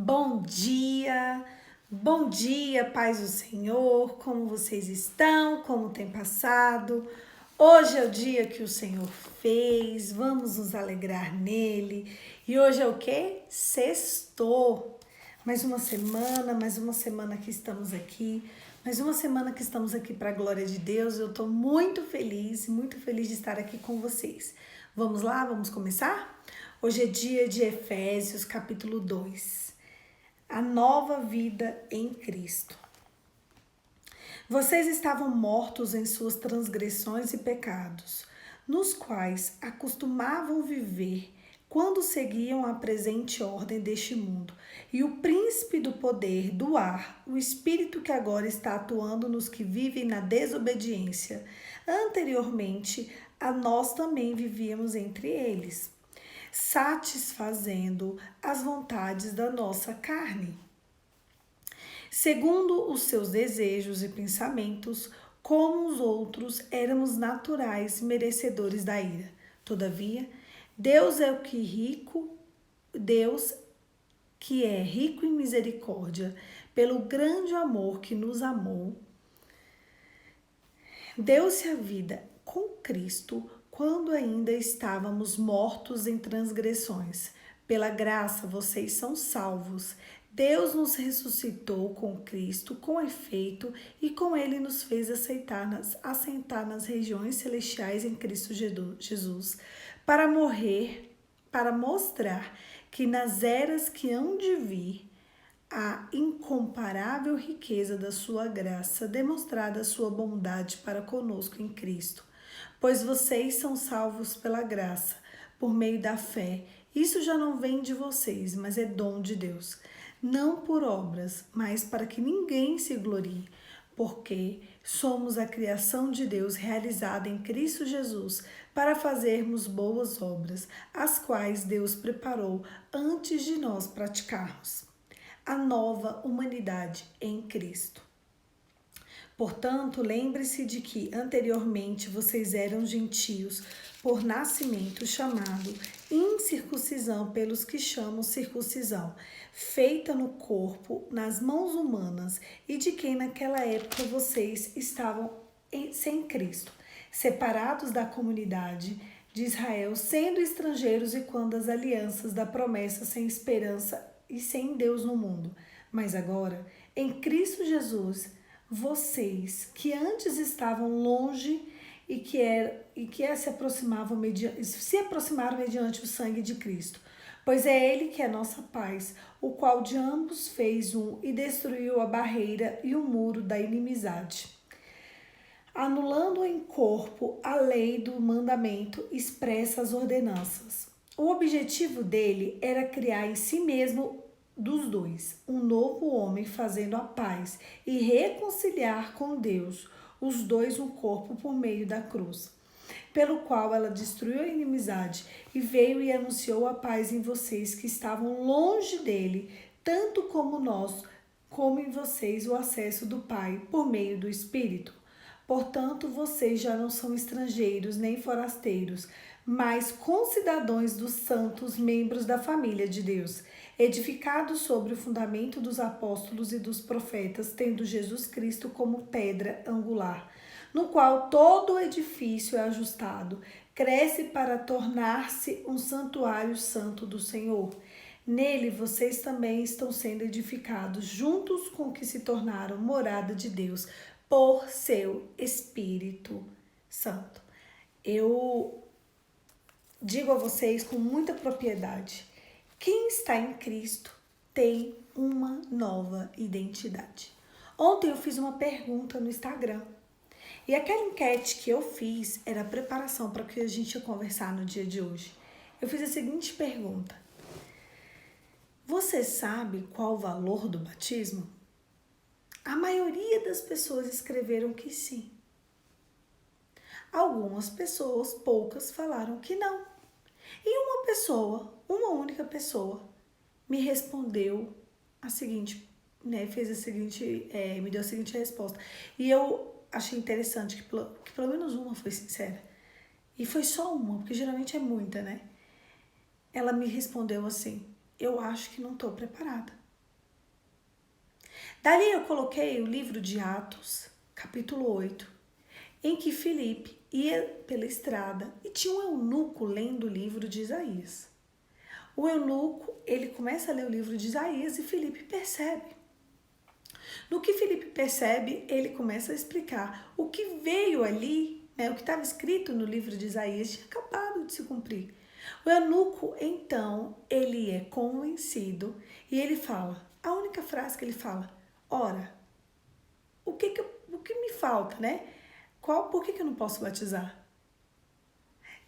Bom dia, paz do Senhor, como vocês estão, como tem passado? Hoje é o dia que o Senhor fez, vamos nos alegrar nele. E hoje é o quê? Sextou. Mais uma semana que estamos aqui, mais uma semana que estamos aqui para a glória de Deus. Eu estou muito feliz de estar aqui com vocês. Vamos lá, vamos começar? Hoje é dia de Efésios, capítulo 2. A nova vida em Cristo. Vocês estavam mortos em suas transgressões e pecados, nos quais acostumavam viver quando seguiam a presente ordem deste mundo, e o príncipe do poder do ar, o espírito que agora está atuando nos que vivem na desobediência. Anteriormente, a nós também vivíamos entre eles, satisfazendo as vontades da nossa carne, segundo os seus desejos e pensamentos. Como os outros, éramos naturais, merecedores da ira. Todavia, Deus que é rico em misericórdia, pelo grande amor que nos amou, deu-se a vida com Cristo quando ainda estávamos mortos em transgressões. Pela graça vocês são salvos. Deus nos ressuscitou com Cristo, com efeito, e com ele nos fez assentar nas regiões celestiais em Cristo Jesus, para mostrar que nas eras que hão de vir, a incomparável riqueza da sua graça, demonstrada a sua bondade para conosco em Cristo. Pois vocês são salvos pela graça, por meio da fé. Isso já não vem de vocês, mas é dom de Deus. Não por obras, mas para que ninguém se glorie, porque somos a criação de Deus realizada em Cristo Jesus para fazermos boas obras, as quais Deus preparou antes de nós praticarmos. A nova humanidade em Cristo. Portanto, lembre-se de que anteriormente vocês eram gentios por nascimento, chamado incircuncisão pelos que chamam circuncisão, feita no corpo, nas mãos humanas, e de quem naquela época vocês estavam sem Cristo, separados da comunidade de Israel, sendo estrangeiros e quando as alianças da promessa, sem esperança e sem Deus no mundo. Mas agora, em Cristo Jesus, vocês que antes estavam longe e que se aproximaram mediante o sangue de Cristo, pois é ele que é nossa paz, o qual de ambos fez um e destruiu a barreira e o muro da inimizade, anulando em corpo a lei do mandamento expressa as ordenanças. O objetivo dele era criar em si mesmo dos dois um novo homem, fazendo a paz e reconciliar com Deus os dois no corpo por meio da cruz, pelo qual ela destruiu a inimizade e veio e anunciou a paz em vocês que estavam longe dele, tanto como nós, como em vocês o acesso do Pai por meio do Espírito. Portanto, vocês já não são estrangeiros nem forasteiros, mas concidadãos dos santos, membros da família de Deus, edificados sobre o fundamento dos apóstolos e dos profetas, tendo Jesus Cristo como pedra angular, no qual todo o edifício é ajustado, cresce para tornar-se um santuário santo do Senhor. Nele vocês também estão sendo edificados, juntos com que se tornaram morada de Deus, por seu Espírito Santo. Eu digo a vocês com muita propriedade: quem está em Cristo tem uma nova identidade. Ontem eu fiz uma pergunta no Instagram. E aquela enquete que eu fiz era a preparação para o que a gente ia conversar no dia de hoje. Eu fiz a seguinte pergunta: você sabe qual o valor do batismo? A maioria das pessoas escreveram que sim. Algumas pessoas, poucas, falaram que não. E uma única pessoa, me respondeu a seguinte, me deu a seguinte resposta. E eu achei interessante que pelo menos uma foi sincera. E foi só uma, porque geralmente é muita, né? Ela me respondeu assim: eu acho que não estou preparada. Dali eu coloquei o livro de Atos, capítulo 8, em que Filipe ia pela estrada e tinha um eunuco lendo o livro de Isaías. O eunuco, ele começa a ler o livro de Isaías e Filipe percebe. No que Filipe percebe, ele começa a explicar o que veio ali, né, o que estava escrito no livro de Isaías tinha acabado de se cumprir. O eunuco, então, ele é convencido e ele fala, a única frase que ele fala, ora, o que me falta, né? Por que eu não posso batizar?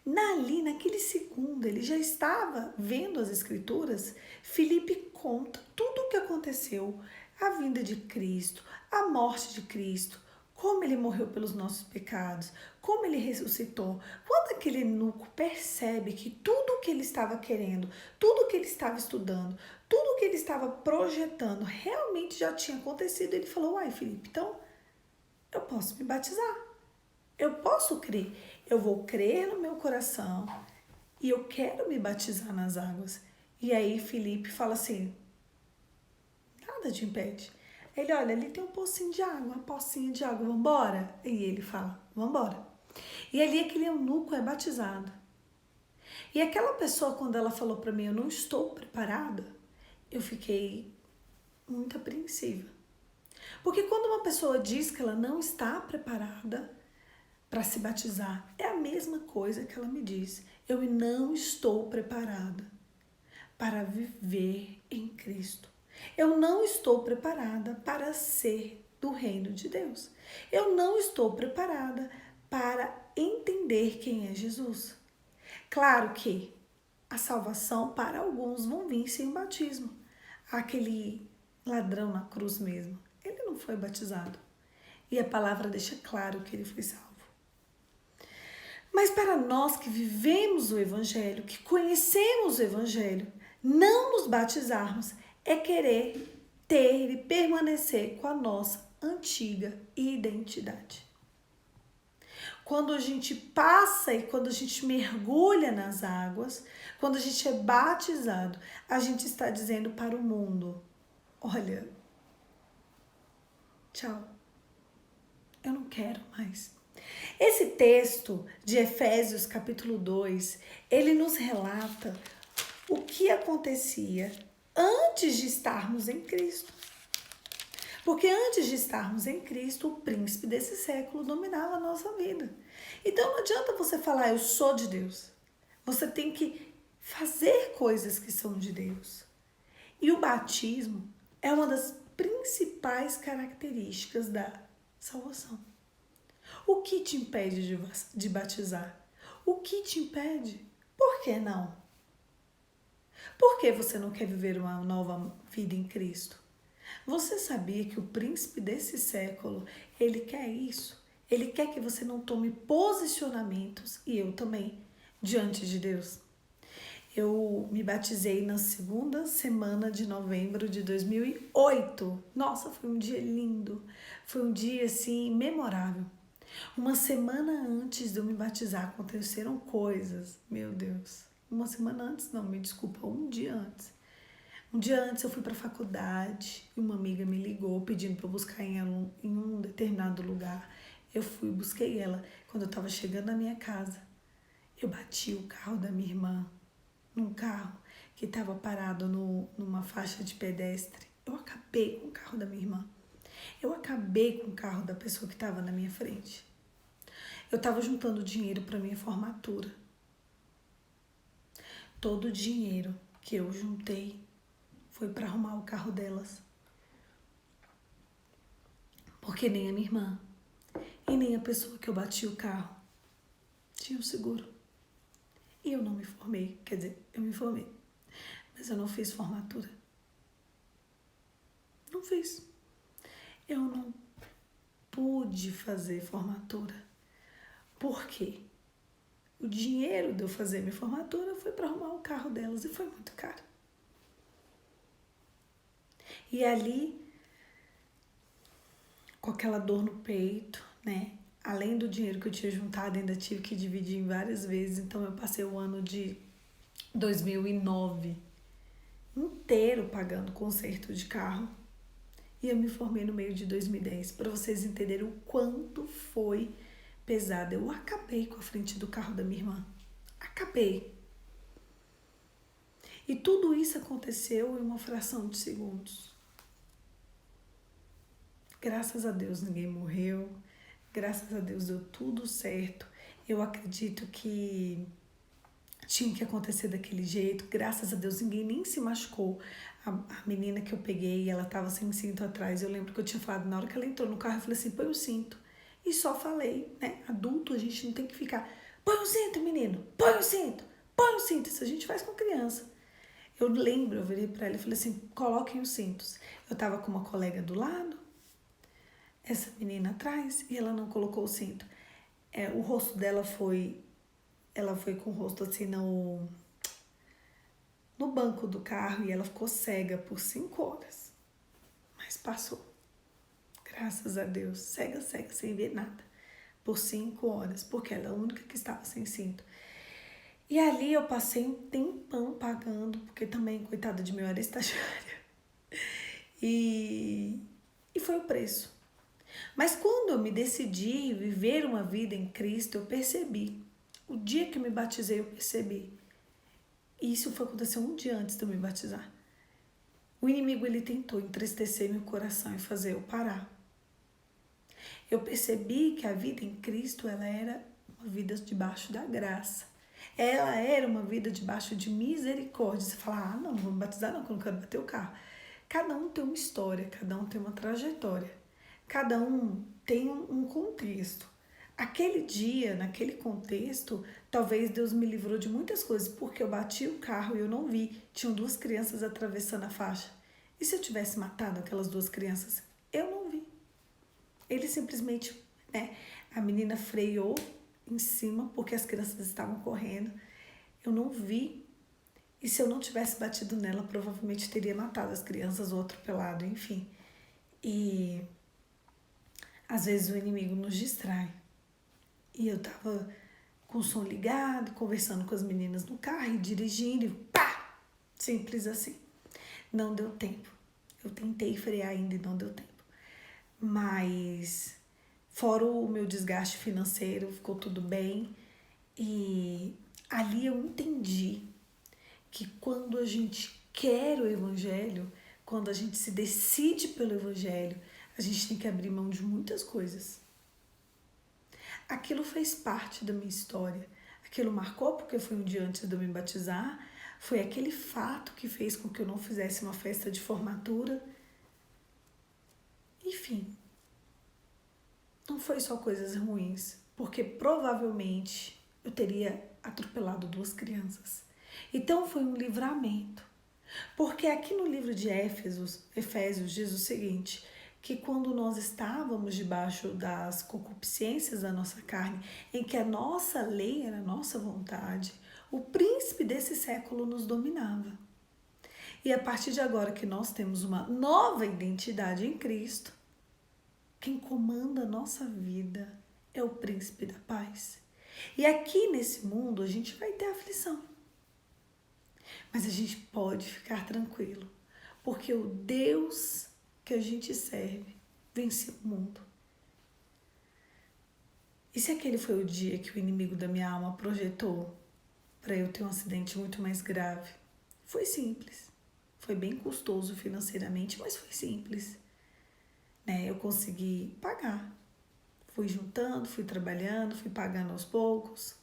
Naquele segundo, ele já estava vendo as escrituras. Filipe conta tudo o que aconteceu, a vinda de Cristo, a morte de Cristo, como ele morreu pelos nossos pecados, como ele ressuscitou. Quando aquele eunuco percebe que tudo o que ele estava querendo, tudo o que ele estava estudando, tudo o que ele estava projetando realmente já tinha acontecido, ele falou, uai, Filipe, então eu posso me batizar. Eu posso crer, eu vou crer no meu coração e eu quero me batizar nas águas. E aí Filipe fala assim, nada te impede. Ele olha, ali tem um pocinho de água, uma pocinha de água, vambora? E ele fala, vambora. E ali aquele eunuco é batizado. E aquela pessoa, quando ela falou para mim, eu não estou preparada, eu fiquei muito apreensiva. Porque quando uma pessoa diz que ela não está preparada para se batizar, é a mesma coisa que ela me diz. Eu não estou preparada para viver em Cristo. Eu não estou preparada para ser do reino de Deus. Eu não estou preparada para entender quem é Jesus. Claro que a salvação para alguns vão vir sem o batismo. Aquele ladrão na cruz mesmo, ele não foi batizado. E a palavra deixa claro que ele foi salvo. Mas para nós que vivemos o Evangelho, que conhecemos o Evangelho, não nos batizarmos é querer ter e permanecer com a nossa antiga identidade. Quando a gente passa e quando a gente mergulha nas águas, quando a gente é batizado, a gente está dizendo para o mundo, olha, tchau, eu não quero mais. Esse texto de Efésios capítulo 2, ele nos relata o que acontecia antes de estarmos em Cristo. Porque antes de estarmos em Cristo, o príncipe desse século dominava a nossa vida. Então não adianta você falar, eu sou de Deus. Você tem que fazer coisas que são de Deus. E o batismo é uma das principais características da salvação. O que te impede de batizar? O que te impede? Por que não? Por que você não quer viver uma nova vida em Cristo? Você sabia que o príncipe desse século, ele quer isso? Ele quer que você não tome posicionamentos, e eu também, diante de Deus. Eu me batizei na segunda semana de novembro de 2008. Nossa, foi um dia lindo. Foi um dia, assim, memorável. Uma semana antes de eu me batizar, aconteceram coisas. Meu Deus. Uma semana antes, não, me desculpa, um dia antes. Um dia antes eu fui para a faculdade e uma amiga me ligou pedindo para eu buscar em um determinado lugar. Eu fui, busquei ela. Quando eu estava chegando na minha casa, eu bati o carro da minha irmã num carro que estava parado numa faixa de pedestre. Eu acabei com o carro da minha irmã. Eu acabei com o carro da pessoa que estava na minha frente. Eu estava juntando dinheiro para minha formatura. Todo o dinheiro que eu juntei foi para arrumar o carro delas. Porque nem a minha irmã e nem a pessoa que eu bati o carro tinha o seguro. E eu não me formei, quer dizer, eu me formei, mas eu não fiz formatura. Não fiz. Eu não pude fazer formatura. Por quê? O dinheiro de eu fazer minha formatura foi para arrumar o carro delas e foi muito caro. E ali, com aquela dor no peito, né? Além do dinheiro que eu tinha juntado, ainda tive que dividir em várias vezes. Então eu passei o ano de 2009 inteiro pagando conserto de carro. E eu me formei no meio de 2010, para vocês entenderem o quanto foi pesado. Eu acabei com a frente do carro da minha irmã. Acabei. E tudo isso aconteceu em uma fração de segundos. Graças a Deus ninguém morreu. Graças a Deus deu tudo certo. Eu acredito que tinha que acontecer daquele jeito. Graças a Deus ninguém nem se machucou. A menina que eu peguei, ela tava sem cinto atrás. Eu lembro que eu tinha falado, na hora que ela entrou no carro, eu falei assim, põe o cinto. E só falei, né? Adulto, a gente não tem que ficar, põe o cinto, menino, põe o cinto, põe o cinto. Isso a gente faz com criança. Eu lembro, eu virei pra ela e falei assim, coloquem os cintos. Eu tava com uma colega do lado, essa menina atrás, e ela não colocou o cinto. O rosto dela ela foi com o rosto assim no banco do carro e ela ficou cega por 5 horas. Mas passou. Graças a Deus. Cega, sem ver nada. Por 5 horas. Porque ela é a única que estava sem cinto. E ali eu passei um tempão pagando, porque também, coitada de mim, eu era estagiária. E foi o preço. Mas quando eu me decidi viver uma vida em Cristo, eu percebi. O dia que eu me batizei, eu percebi. E isso foi acontecer um dia antes de eu me batizar. O inimigo, ele tentou entristecer meu coração e fazer eu parar. Eu percebi que a vida em Cristo, ela era uma vida debaixo da graça. Ela era uma vida debaixo de misericórdia. Você fala, não vou me batizar não, que eu não quero bater o carro. Cada um tem uma história, cada um tem uma trajetória. Cada um tem um contexto. Aquele dia, naquele contexto, talvez Deus me livrou de muitas coisas, porque eu bati o carro e eu não vi. Tinham 2 crianças atravessando a faixa. E se eu tivesse matado aquelas 2 crianças? Eu não vi. Ele simplesmente, a menina freou em cima, porque as crianças estavam correndo. Eu não vi. E se eu não tivesse batido nela, provavelmente teria matado as crianças ou atropelado, enfim. E às vezes o inimigo nos distrai. E eu tava com o som ligado, conversando com as meninas no carro e dirigindo, e pá! Simples assim. Não deu tempo. Eu tentei frear ainda e não deu tempo. Mas, fora o meu desgaste financeiro, ficou tudo bem. E ali eu entendi que quando a gente quer o evangelho, quando a gente se decide pelo evangelho, a gente tem que abrir mão de muitas coisas. Aquilo fez parte da minha história. Aquilo marcou porque foi um dia antes de eu me batizar. Foi aquele fato que fez com que eu não fizesse uma festa de formatura. Enfim, não foi só coisas ruins, porque provavelmente eu teria atropelado 2 crianças. Então foi um livramento. Porque aqui no livro de Efésios diz o seguinte, que quando nós estávamos debaixo das concupiscências da nossa carne, em que a nossa lei era a nossa vontade, o príncipe desse século nos dominava. E a partir de agora que nós temos uma nova identidade em Cristo, quem comanda a nossa vida é o príncipe da paz. E aqui nesse mundo a gente vai ter aflição. Mas a gente pode ficar tranquilo, porque o Deus que a gente serve venceu o mundo. E se aquele foi o dia que o inimigo da minha alma projetou para eu ter um acidente muito mais grave? Foi simples. Foi bem custoso financeiramente, mas foi simples. Eu consegui pagar. Fui juntando, fui trabalhando, fui pagando aos poucos.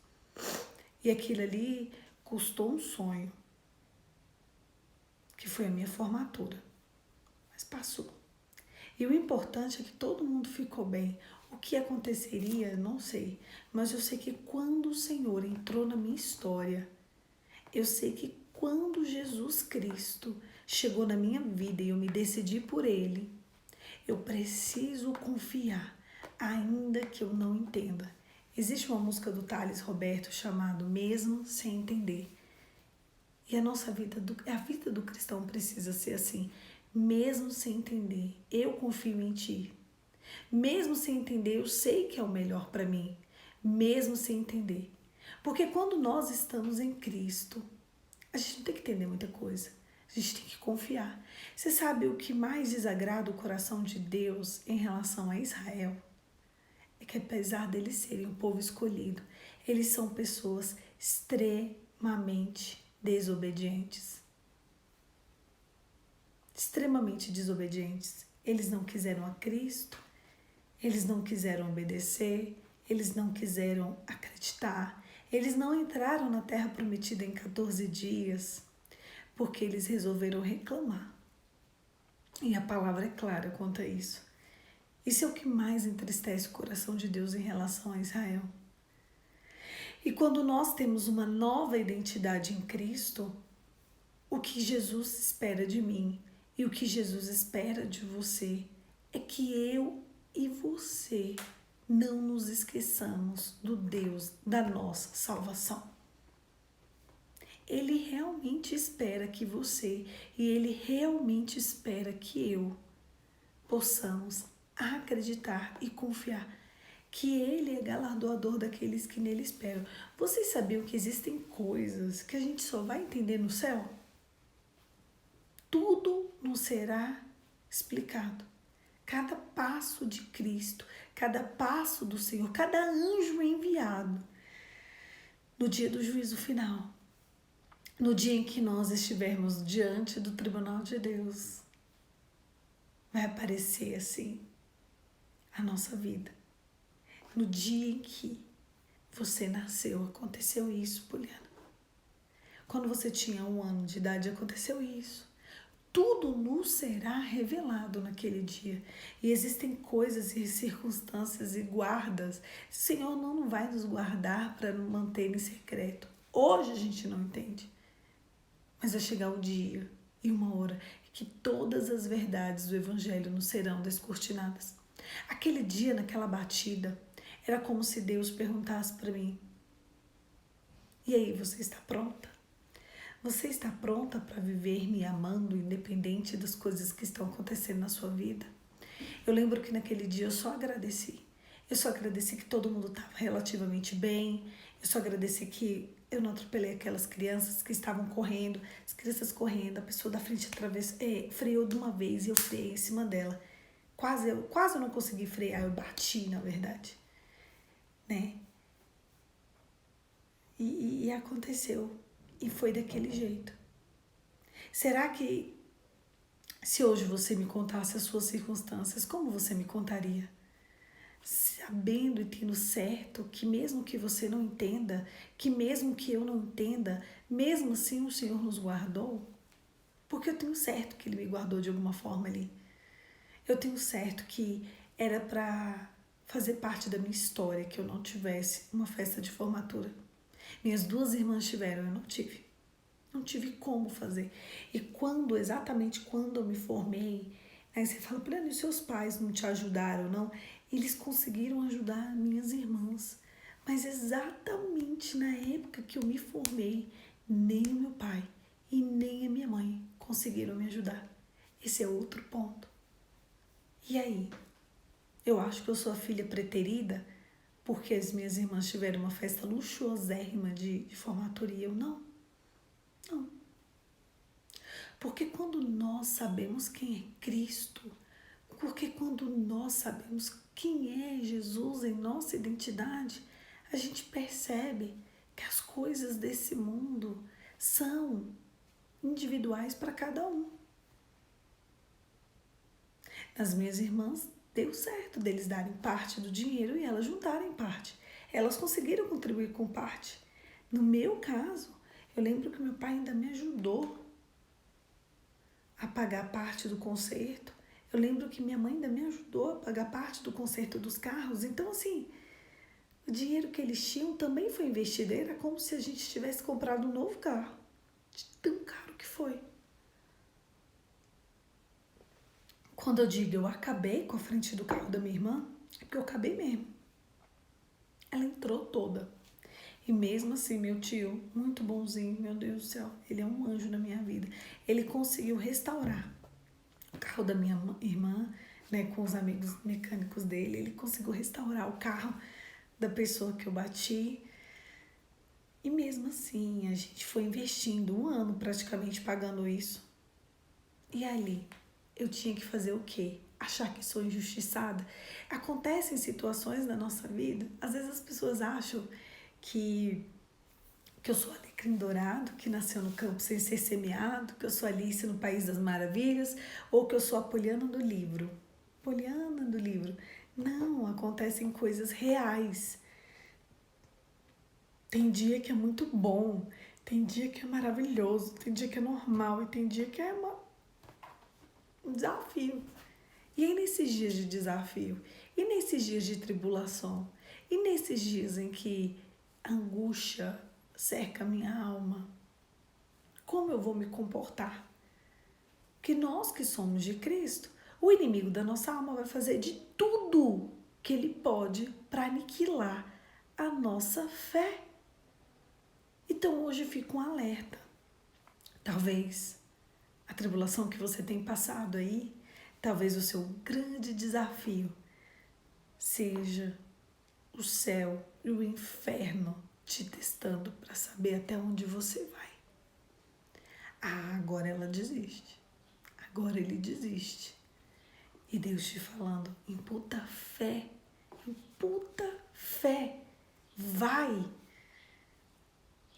E aquilo ali custou um sonho, que foi a minha formatura. Mas passou. E o importante é que todo mundo ficou bem. O que aconteceria, não sei. Mas eu sei que quando o Senhor entrou na minha história, eu sei que quando Jesus Cristo chegou na minha vida e eu me decidi por Ele, eu preciso confiar, ainda que eu não entenda. Existe uma música do Thales Roberto chamada Mesmo Sem Entender. E a nossa vida, a vida do cristão precisa ser assim. Mesmo sem entender, eu confio em Ti. Mesmo sem entender, eu sei que é o melhor para mim. Mesmo sem entender. Porque quando nós estamos em Cristo, a gente não tem que entender muita coisa. A gente tem que confiar. Você sabe o que mais desagrada o coração de Deus em relação a Israel? É que apesar deles serem um povo escolhido, eles são pessoas extremamente desobedientes. Extremamente desobedientes. Eles não quiseram a Cristo, eles não quiseram obedecer, eles não quiseram acreditar, eles não entraram na terra prometida em 14 dias, porque eles resolveram reclamar. E a palavra é clara quanto a isso. Isso é o que mais entristece o coração de Deus em relação a Israel. E quando nós temos uma nova identidade em Cristo, o que Jesus espera de mim e o que Jesus espera de você é que eu e você não nos esqueçamos do Deus da nossa salvação. Ele realmente espera que você e ele realmente espera que eu possamos acreditar e confiar que ele é galardoador daqueles que nele esperam. Vocês sabiam que existem coisas que a gente só vai entender no céu? Tudo nos será explicado. Cada passo de Cristo, cada passo do Senhor, cada anjo enviado no dia do juízo final, no dia em que nós estivermos diante do tribunal de Deus, vai aparecer assim a nossa vida. No dia em que você nasceu, aconteceu isso, Poliana. Quando você tinha 1 ano de idade, aconteceu isso. Tudo nos será revelado naquele dia. E existem coisas e circunstâncias e guardas. O Senhor não vai nos guardar para manter em secreto. Hoje a gente não entende. Mas vai chegar o dia e uma hora que todas as verdades do Evangelho nos serão descortinadas. Aquele dia, naquela batida, era como se Deus perguntasse para mim: e aí, você está pronta? Você está pronta para viver me amando, independente das coisas que estão acontecendo na sua vida? Eu lembro que naquele dia eu só agradeci. Eu só agradeci que todo mundo estava relativamente bem. Eu só agradeci que eu não atropelei aquelas crianças que estavam correndo. As crianças correndo, a pessoa da frente freou de uma vez e eu freiei em cima dela. Quase eu não consegui frear, eu bati, na verdade. Né? E aconteceu. E foi daquele jeito. Será que se hoje você me contasse as suas circunstâncias, como você me contaria? Sabendo e tendo certo que mesmo que você não entenda, que mesmo que eu não entenda, mesmo assim o Senhor nos guardou? Porque eu tenho certo que Ele me guardou de alguma forma ali. Eu tenho certo que era para fazer parte da minha história que eu não tivesse uma festa de formatura. Minhas 2 irmãs tiveram, eu não tive. Não tive como fazer. E exatamente quando eu me formei, aí você fala, Poliana, e seus pais não te ajudaram, não? Eles conseguiram ajudar minhas irmãs. Mas exatamente na época que eu me formei, nem o meu pai e nem a minha mãe conseguiram me ajudar. Esse é outro ponto. E aí? Eu acho que eu sou a filha preterida porque as minhas irmãs tiveram uma festa luxuosérrima de formatura e eu não. Não. Porque quando nós sabemos quem é Cristo, porque quando nós sabemos quem é Jesus em nossa identidade, a gente percebe que as coisas desse mundo são individuais para cada um. As minhas irmãs, deu certo deles darem parte do dinheiro e elas juntarem parte. Elas conseguiram contribuir com parte. No meu caso, eu lembro que meu pai ainda me ajudou a pagar parte do conserto. Eu lembro que minha mãe ainda me ajudou a pagar parte do conserto dos carros. Então, assim, o dinheiro que eles tinham também foi investido. Era como se a gente tivesse comprado um novo carro. De tão caro que foi. Quando eu digo eu acabei com a frente do carro da minha irmã, é porque eu acabei mesmo. Ela entrou toda. E mesmo assim, meu tio, muito bonzinho, meu Deus do céu, ele é um anjo na minha vida. Ele conseguiu restaurar o carro da minha irmã, né, com os amigos mecânicos dele. Ele conseguiu restaurar o carro da pessoa que eu bati. E mesmo assim, a gente foi investindo 1 ano praticamente pagando isso. E ali, eu tinha que fazer o quê? Achar que sou injustiçada? Acontecem situações na nossa vida, às vezes as pessoas acham que eu sou alecrim dourado, que nasceu no campo sem ser semeado, que eu sou Alice no País das Maravilhas, ou que eu sou a Poliana do livro. Poliana do livro. Não, acontecem coisas reais. Tem dia que é muito bom, tem dia que é maravilhoso, tem dia que é normal e tem dia que é um desafio. E aí nesses dias de desafio, e nesses dias de tribulação, e nesses dias em que a angústia cerca a minha alma, como eu vou me comportar? Que nós que somos de Cristo, o inimigo da nossa alma vai fazer de tudo que ele pode para aniquilar a nossa fé. Então hoje fica um alerta. Talvez a tribulação que você tem passado aí, talvez o seu grande desafio seja o céu e o inferno te testando para saber até onde você vai. Ah, agora ela desiste. Agora ele desiste. E Deus te falando, imputa fé, vai,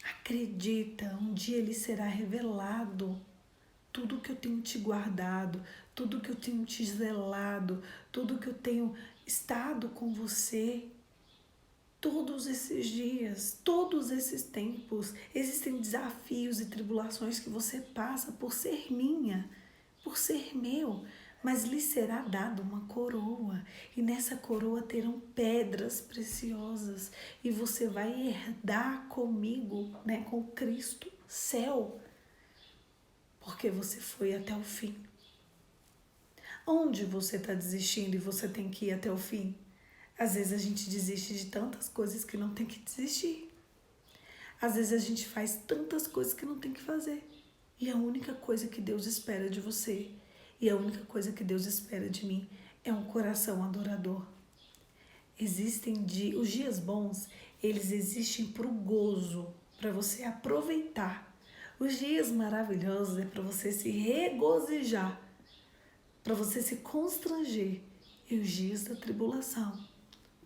acredita, um dia ele será revelado. Tudo que eu tenho te guardado, tudo que eu tenho te zelado, tudo que eu tenho estado com você, todos esses dias, todos esses tempos, existem desafios e tribulações que você passa por ser minha, por ser meu, mas lhe será dada uma coroa, e nessa coroa terão pedras preciosas, e você vai herdar comigo, né, com Cristo, céu, porque você foi até o fim. Onde você está desistindo e você tem que ir até o fim? Às vezes a gente desiste de tantas coisas que não tem que desistir. Às vezes a gente faz tantas coisas que não tem que fazer. E a única coisa que Deus espera de você, e a única coisa que Deus espera de mim, é um coração adorador. Os dias bons, eles existem para o gozo, para você aproveitar. Os dias maravilhosos é para você se regozijar, para você se constranger. E os dias da tribulação,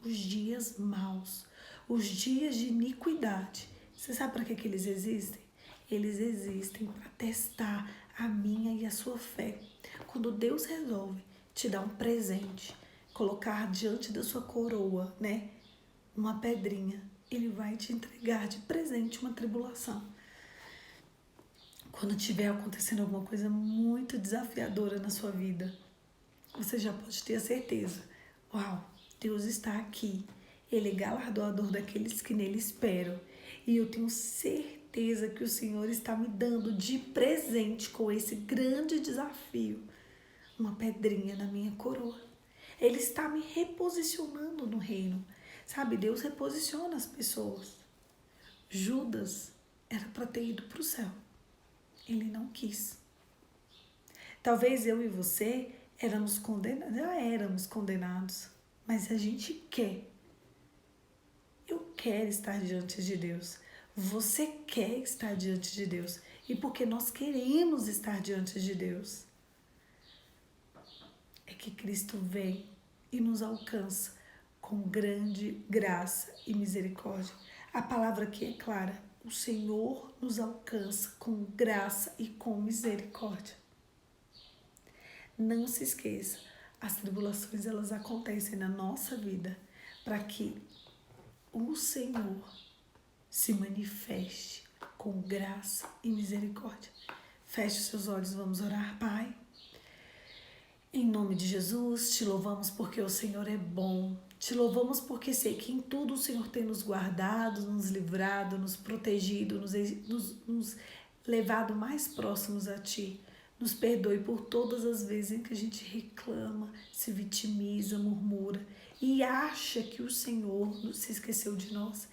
os dias maus, os dias de iniquidade, você sabe para que eles existem? Eles existem para testar a minha e a sua fé. Quando Deus resolve te dar um presente, colocar diante da sua coroa, né, uma pedrinha, Ele vai te entregar de presente uma tribulação. Quando tiver acontecendo alguma coisa muito desafiadora na sua vida, você já pode ter a certeza. Uau, Deus está aqui. Ele é galardoador daqueles que nele esperam. E eu tenho certeza que o Senhor está me dando de presente com esse grande desafio uma pedrinha na minha coroa. Ele está me reposicionando no reino. Sabe, Deus reposiciona as pessoas. Judas era para ter ido para o céu. Ele não quis. Talvez eu e você já éramos condenados, mas a gente quer. Eu quero estar diante de Deus. Você quer estar diante de Deus. E porque nós queremos estar diante de Deus, é que Cristo vem e nos alcança com grande graça e misericórdia. A palavra aqui é clara. O Senhor nos alcança com graça e com misericórdia. Não se esqueça, as tribulações elas acontecem na nossa vida para que o Senhor se manifeste com graça e misericórdia. Feche os seus olhos, vamos orar, Pai. Em nome de Jesus, te louvamos porque o Senhor é bom. Te louvamos porque sei que em tudo o Senhor tem nos guardado, nos livrado, nos protegido, nos levado mais próximos a Ti. Nos perdoe por todas as vezes em que a gente reclama, se vitimiza, murmura e acha que o Senhor se esqueceu de nós.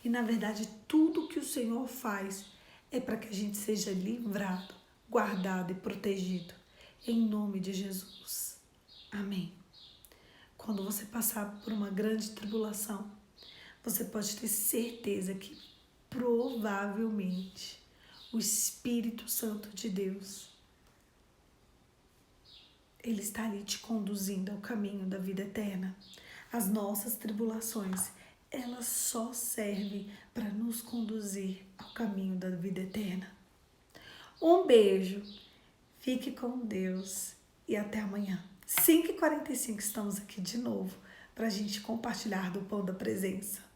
E na verdade tudo que o Senhor faz é para que a gente seja livrado, guardado e protegido. Em nome de Jesus. Amém. Quando você passar por uma grande tribulação, você pode ter certeza que provavelmente o Espírito Santo de Deus Ele está ali te conduzindo ao caminho da vida eterna. As nossas tribulações, elas só servem para nos conduzir ao caminho da vida eterna. Um beijo, fique com Deus e até amanhã. 5h45 estamos aqui de novo para a gente compartilhar do pão da presença.